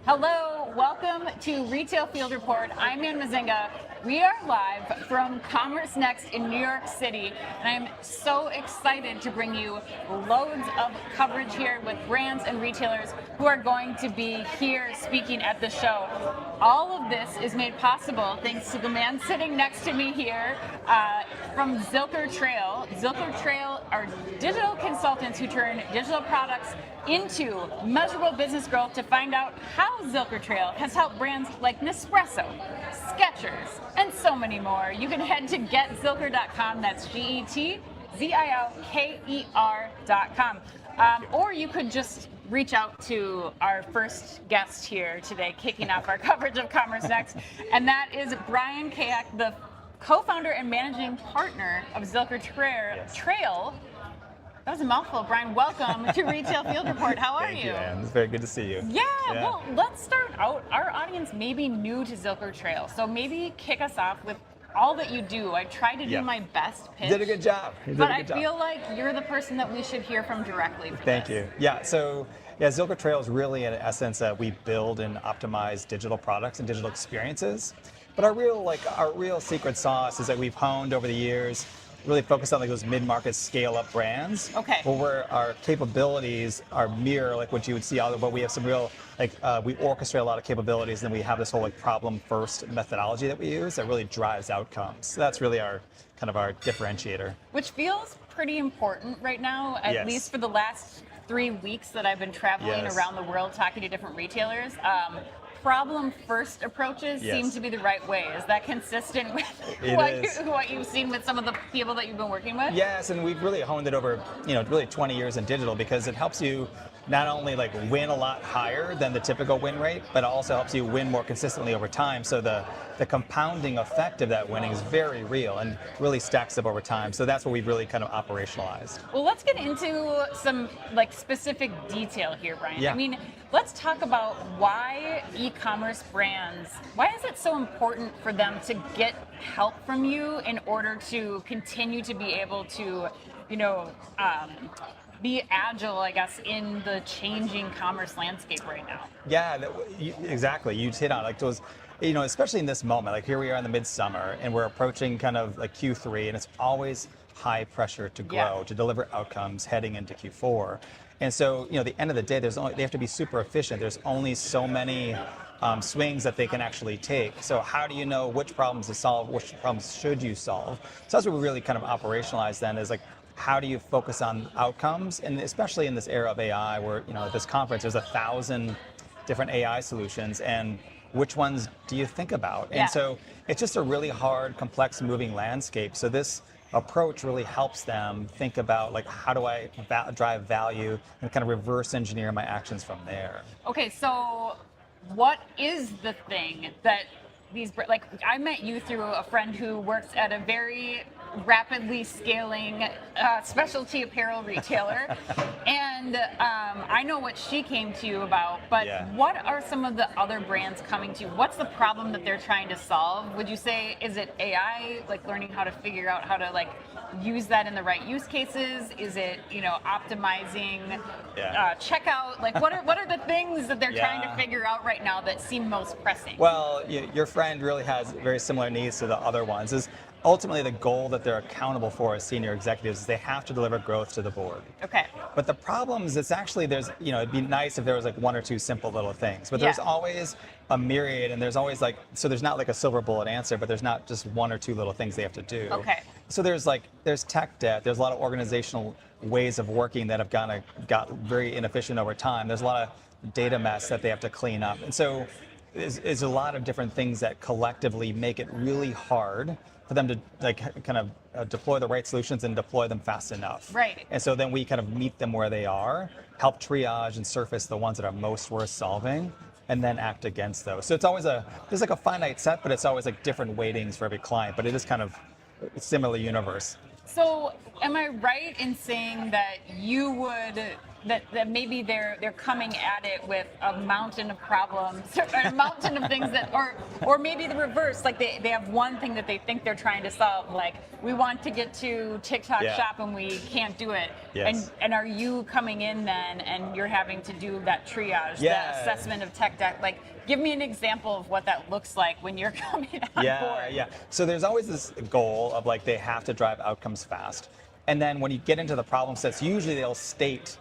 Hello, welcome to Retail Field Report. I'm Ann Mazinga. We are live from Commerce Next in New York City, and I'm so excited to bring you loads of coverage here with brands and retailers who are going to be here speaking at the show. All of this is made possible thanks to the man sitting next to me here from Zilker Trail. Zilker Trail are digital consultants who turn digital products into measurable business growth. To find out how Zilker Trail has helped brands like Nespresso, Skechers, and so many more, you can head to getzilker.com. That's GETZILKER.com. Or you could just reach out to our first guest here today, kicking off our coverage of Commerce Next, and that is Brian Kayak, the co-founder and managing partner of Zilker Trail. That was a mouthful. Brian, welcome to Retail Field Report. How are you? Thank you, Ann. It's very good to see you. Yeah, well, let's start out. Our audience may be new to Zilker Trail, so maybe kick us off with all that you do. I tried to do my best pitch. You did a good job. But I feel like you're the person that we should hear from directly for Thank this. you. Zilker Trail is really, in essence, we build and optimize digital products and digital experiences. But our real secret sauce is that we've honed over the years, really focused on those mid-market scale-up brands. Okay. Where our capabilities are mirror what you would see out there, but we have some real, we orchestrate a lot of capabilities, and we have this whole problem-first methodology that we use that really drives outcomes. So that's really our differentiator. Which feels pretty important right now, at least for the last 3 weeks that I've been traveling around the world talking to different retailers. Problem-first approaches seem to be the right way. Is that consistent with what you've seen with some of the people that you've been working with? Yes, and we've really honed it over, really 20 years in digital, because it helps you not only win a lot higher than the typical win rate, but it also helps you win more consistently over time. So the compounding effect of that winning is very real and really stacks up over time. So that's what we've really kind of operationalized. Well, let's get into some specific detail here, Brian. Yeah. I mean, let's talk about why e-commerce brands, why is it so important for them to get help from you in order to continue to be able to, be agile, I guess, in the changing commerce landscape right now? Yeah, exactly. You hit on those, especially in this moment. Here we are in the midsummer, and we're approaching kind of Q3, and it's always high pressure to grow, to deliver outcomes heading into Q4. And so, at the end of the day, they have to be super efficient. There's only so many swings that they can actually take. So how do you know which problems to solve, which problems should you solve? So that's what we really kind of operationalize then, is how do you focus on outcomes? And especially in this era of AI, where, at this conference, there's 1,000 different AI solutions, and which ones do you think about? And so it's just a really hard, complex, moving landscape. So this approach really helps them think about how do I drive value and kind of reverse engineer my actions from there. Okay, so what is the thing that these, I met you through a friend who works at a very rapidly scaling specialty apparel retailer, and I know what she came to you about, but what are some of the other brands coming to you? What's the problem that they're trying to solve? Would you say, is it AI, learning how to figure out how to use that in the right use cases? Is it, optimizing checkout? What are the things that they're trying to figure out right now that seem most pressing? Well, your friend really has very similar needs to the other ones. Is ultimately the goal that they're accountable for as senior executives is they have to deliver growth to the board. Okay. But the problem is, it'd be nice if there was one or two simple little things, but there's always a myriad, and there's always so there's not a silver bullet answer, but there's not just one or two little things they have to do. Okay. So there's tech debt, there's a lot of organizational ways of working that have got very inefficient over time. There's a lot of data mess that they have to clean up. And so there's a lot of different things that collectively make it really hard for them to deploy the right solutions and deploy them fast enough. Right. And so then we kind of meet them where they are, help triage and surface the ones that are most worth solving, and then act against those. So it's always there's a finite set, but it's always different weightings for every client, but it is kind of a similar universe. So am I right in saying that you would that maybe they're coming at it with a mountain of problems or a mountain of things that, or maybe the reverse, like they have one thing that they think they're trying to solve, like we want to get to TikTok Yeah. Shop and we can't do it. Yes. And are you coming in then and you're having to do that triage, that assessment of tech debt? Like, give me an example of what that looks like when you're coming on board. Yeah. So there's always this goal of like they have to drive outcomes fast. And then when you get into the problem sets, usually they'll state,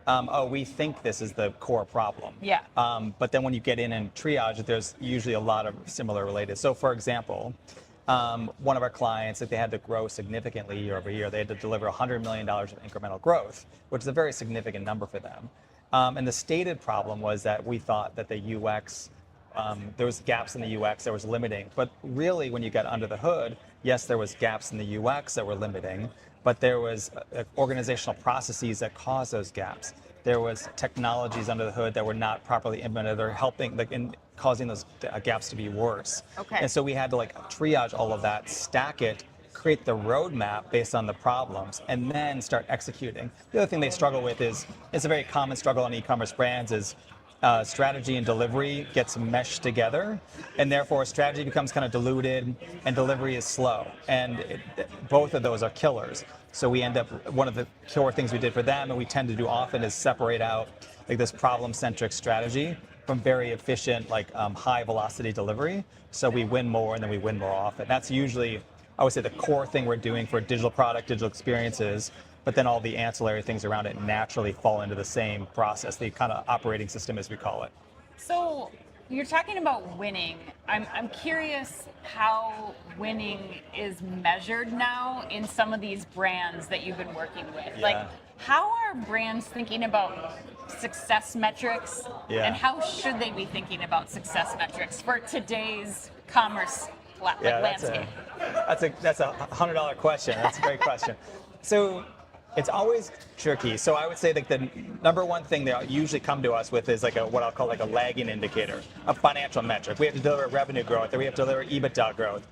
oh, we think this is the core problem. Yeah. But then when you get in and triage it, there's usually a lot of similar related. So for example, one of our clients, if they had to grow significantly year over year, they had to deliver $100 million of incremental growth, which is a very significant number for them. And the stated problem was that we thought that the UX, there was gaps in the UX that was limiting. But really, when you got under the hood, yes, there was gaps in the UX that were limiting, but there was organizational processes that caused those gaps. There was technologies under the hood that were not properly implemented or helping, like, in causing those gaps to be worse. Okay. And so we had to like triage all of that, stack it, create the roadmap based on the problems, and then start executing. The other thing they struggle with is, it's a very common struggle on e-commerce brands, is strategy and delivery gets meshed together, and therefore strategy becomes kind of diluted and delivery is slow. And both of those are killers. So we end up, one of the core things we did for them, and we tend to do often, is separate out like this problem-centric strategy from very efficient, like high velocity delivery. So we win more and then we win more often. That's usually, I would say, the core thing we're doing for digital product, digital experiences, but then all the ancillary things around it naturally fall into the same process, the kind of operating system as we call it. So you're talking about winning. I'm curious how winning is measured now in some of these brands that you've been working with. Yeah. Like, how are brands thinking about success metrics, Yeah. and how should they be thinking about success metrics for today's commerce landscape? That's a $100 question. That's a great question. So it's always tricky. So I would say like the number one thing they usually come to us with is like what I'll call like a lagging indicator, a financial metric. We have to deliver revenue growth, or we have to deliver EBITDA growth.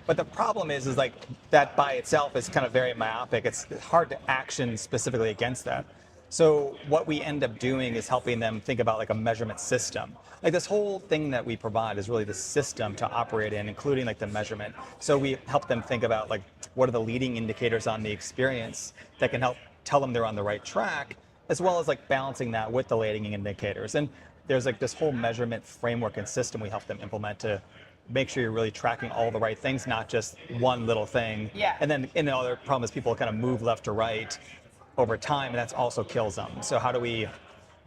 But the problem is like that by itself is kind of very myopic. It's hard to action specifically against that. So what we end up doing is helping them think about like a measurement system. Like this whole thing that we provide is really the system to operate in, including like the measurement. So we help them think about like what are the leading indicators on the experience that can help tell them they're on the right track, as well as like balancing that with the leading indicators. And there's like this whole measurement framework and system we help them implement to make sure you're really tracking all the right things, not just one little thing. Yeah. And then the other problem is people kind of move left to right over time, and that also kills them. So how do we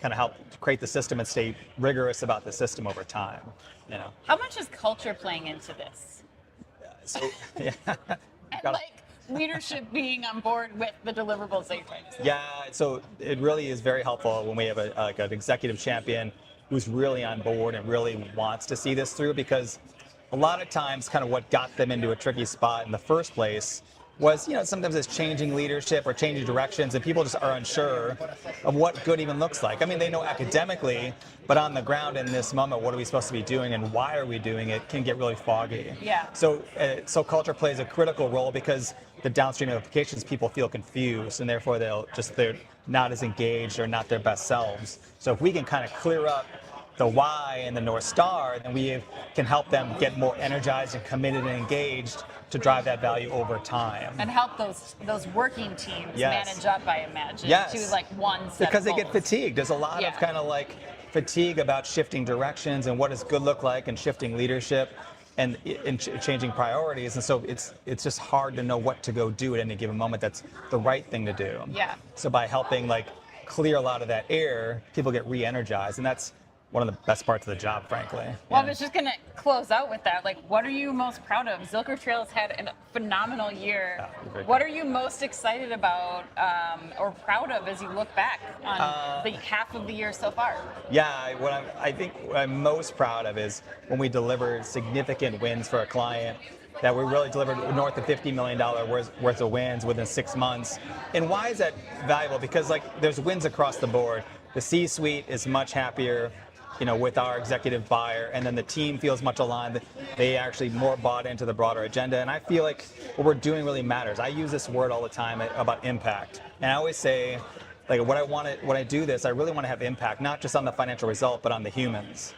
kind of help create the system and stay rigorous about the system over time? You know. How much is culture playing into this? So yeah. And like leadership being on board with the deliverables that you're trying to say. Yeah, so it really is very helpful when we have like an executive champion who's really on board and really wants to see this through, because a lot of times kind of what got them into a tricky spot in the first place was, sometimes it's changing leadership or changing directions, and people just are unsure of what good even looks like. I mean, they know academically, but on the ground in this moment, what are we supposed to be doing and why are we doing it can get really foggy. Yeah. So culture plays a critical role, because the downstream implications, people feel confused, and therefore they're not as engaged or not their best selves. So if we can kind of clear up the why and the North Star, then we can help them get more energized and committed and engaged to drive that value over time. And help those working teams Yes. manage up, I imagine, Yes. to like one set Because of they get goals. fatigued. There's a lot of kind of like fatigue about shifting directions and what does good look like, and shifting leadership and changing priorities. And so it's just hard to know what to go do at any given moment that's the right thing to do. Yeah. So by helping like clear a lot of that air, people get re-energized, and that's one of the best parts of the job, frankly. Well, I was just going to close out with that. Like, what are you most proud of? Zilker Trails had a phenomenal year. Yeah, what are you most excited about or proud of as you look back on the half of the year so far? Yeah, I think what I'm most proud of is when we delivered significant wins for a client, that we really delivered north of $50 million worth of wins within 6 months. And why is that valuable? Because like there's wins across the board. The C-suite is much happier, with our executive buyer, and then the team feels much aligned. They actually more bought into the broader agenda, and I feel like what we're doing really matters. I use this word all the time about impact, and I always say like when I do this, I really want to have impact, not just on the financial result, but on the humans.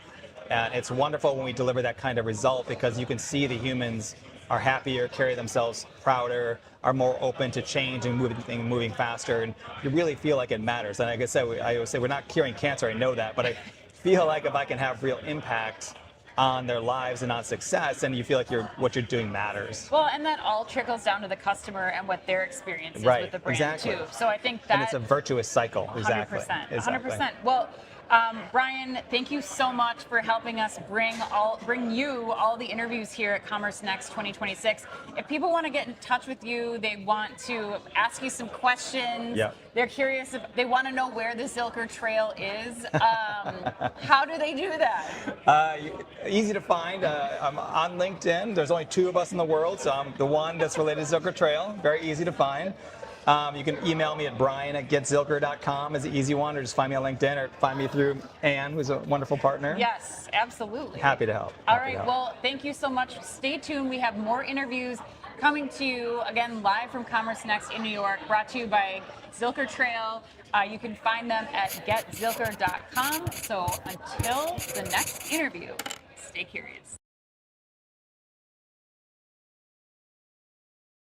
And it's wonderful when we deliver that kind of result because you can see the humans are happier, carry themselves prouder, are more open to change and moving faster, and you really feel like it matters. And like I said, I always say we're not curing cancer, I know that, but I feel like if I can have real impact on their lives and on success, and you feel like what you're doing matters. Well, and that all trickles down to the customer and what their experience is Right, with the brand exactly. too. So I think that And it's a virtuous cycle. 100%. Exactly. 100%. Well, Brian, thank you so much for helping us bring you all the interviews here at Commerce Next 2026. If people want to get in touch with you, they want to ask you some questions. Yep. They're curious. They want to know where the Zilker Trail is. How do they do that? Easy to find. I'm on LinkedIn. There's only 2 of us in the world, so I'm the one that's related to Zilker Trail. Very easy to find. You can email me at brian@getzilker.com is the easy one, or just find me on LinkedIn, or find me through Anne, who's a wonderful partner. Yes, absolutely. Happy to help. All Happy right, to help. well, thank you so much. Stay tuned. We have more interviews coming to you, again, live from Commerce Next in New York, brought to you by Zilker Trail. You can find them at getzilker.com. So until the next interview, stay curious.